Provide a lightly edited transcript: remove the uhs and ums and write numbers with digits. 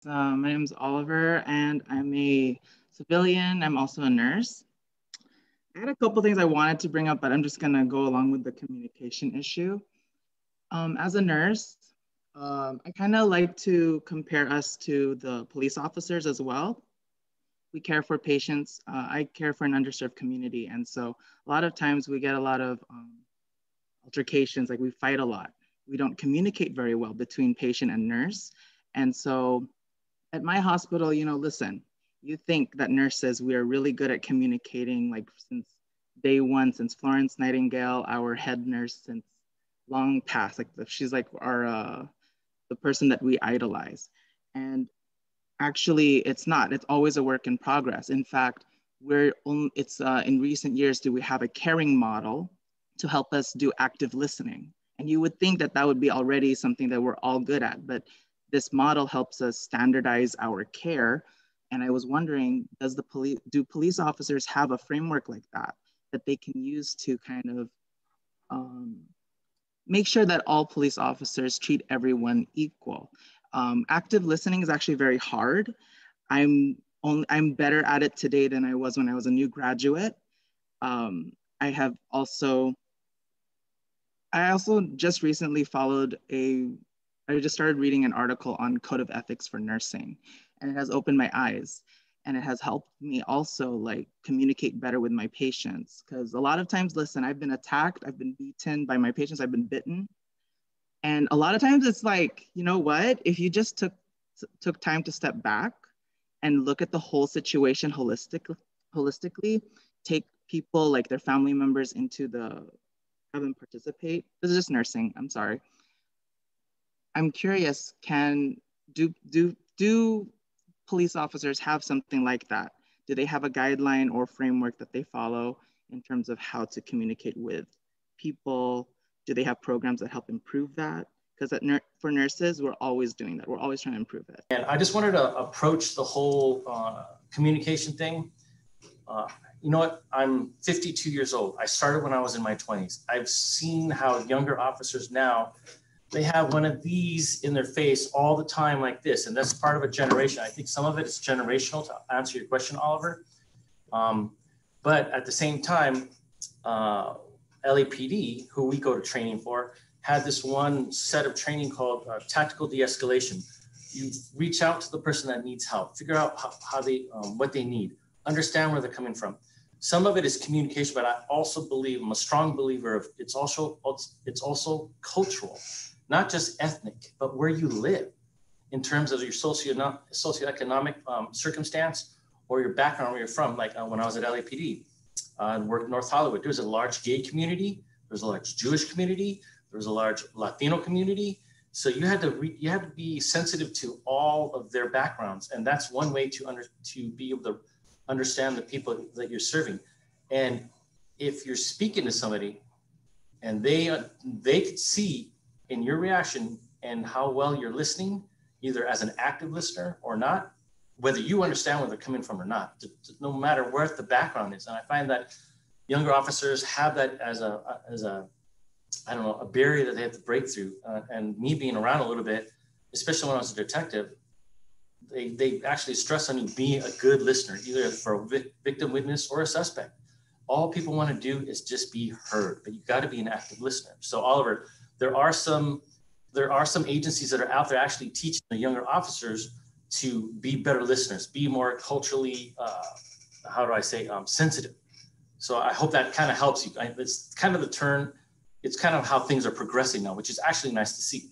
My name is Oliver, and I'm a civilian. I'm also a nurse. I had a couple things I wanted to bring up, but I'm just going to go along with the communication issue. As a nurse, I kind of like to compare us to the police officers as well. We care for patients. I care for an underserved community. And so a lot of times we get a lot of altercations, like we fight a lot. We don't communicate very well between patient and nurse. And so at my hospital, listen, you think that nurses, we are really good at communicating, like since day one, since Florence Nightingale, our head nurse since long past, like she's like our, the person that we idolize. And actually it's not, it's always a work in progress. In fact, in recent years, do we have a caring model to help us do active listening. And you would think that that would be already something that we're all good at, but this model helps us standardize our care. And I was wondering, do police officers have a framework like that they can use to kind of make sure that all police officers treat everyone equal? Active listening is actually very hard. I'm better at it today than I was when I was a new graduate. I also just recently I just started reading an article on code of ethics for nursing, and it has opened my eyes, and it has helped me also like communicate better with my patients. Because a lot of times, listen, I've been attacked, I've been beaten by my patients, I've been bitten. And a lot of times it's like, you know what, if you just took time to step back and look at the whole situation holistically, take people like their family members have them participate. This is just nursing, I'm sorry. I'm curious, do police officers have something like that? Do they have a guideline or framework that they follow in terms of how to communicate with people? Do they have programs that help improve that? Because for nurses, we're always doing that. We're always trying to improve it. And I just wanted to approach the whole communication thing. You know what? I'm 52 years old. I started when I was in my 20s. I've seen how younger officers now, they have one of these in their face all the time like this. And that's part of a generation. I think some of it is generational, to answer your question, Oliver. But at the same time, LAPD, who we go to training for, had this one set of training called tactical de-escalation. You reach out to the person that needs help, figure out what they need, understand where they're coming from. Some of it is communication, but I also believe, I'm a strong believer of it's also cultural, not just ethnic, but where you live in terms of your socioeconomic circumstance or your background, where you're from. Like when I was at LAPD, I worked in North Hollywood. There was a large gay community. There was a large Jewish community. There was a large Latino community. So you had to be sensitive to all of their backgrounds. And that's one way to be able to understand the people that you're serving. And if you're speaking to somebody and they could see in your reaction and how well you're listening, either as an active listener or not, whether you understand where they're coming from or not, no matter where the background is. And I find that younger officers have that as a barrier that they have to break through. And me being around a little bit, especially when I was a detective, they actually stress on you being a good listener, either for a victim witness or a suspect. All people want to do is just be heard, but you got to be an active listener. So Oliver, there are some agencies that are out there actually teaching the younger officers to be better listeners, be more culturally, sensitive. So I hope that kind of helps you. It's kind of the turn. It's kind of how things are progressing now, which is actually nice to see.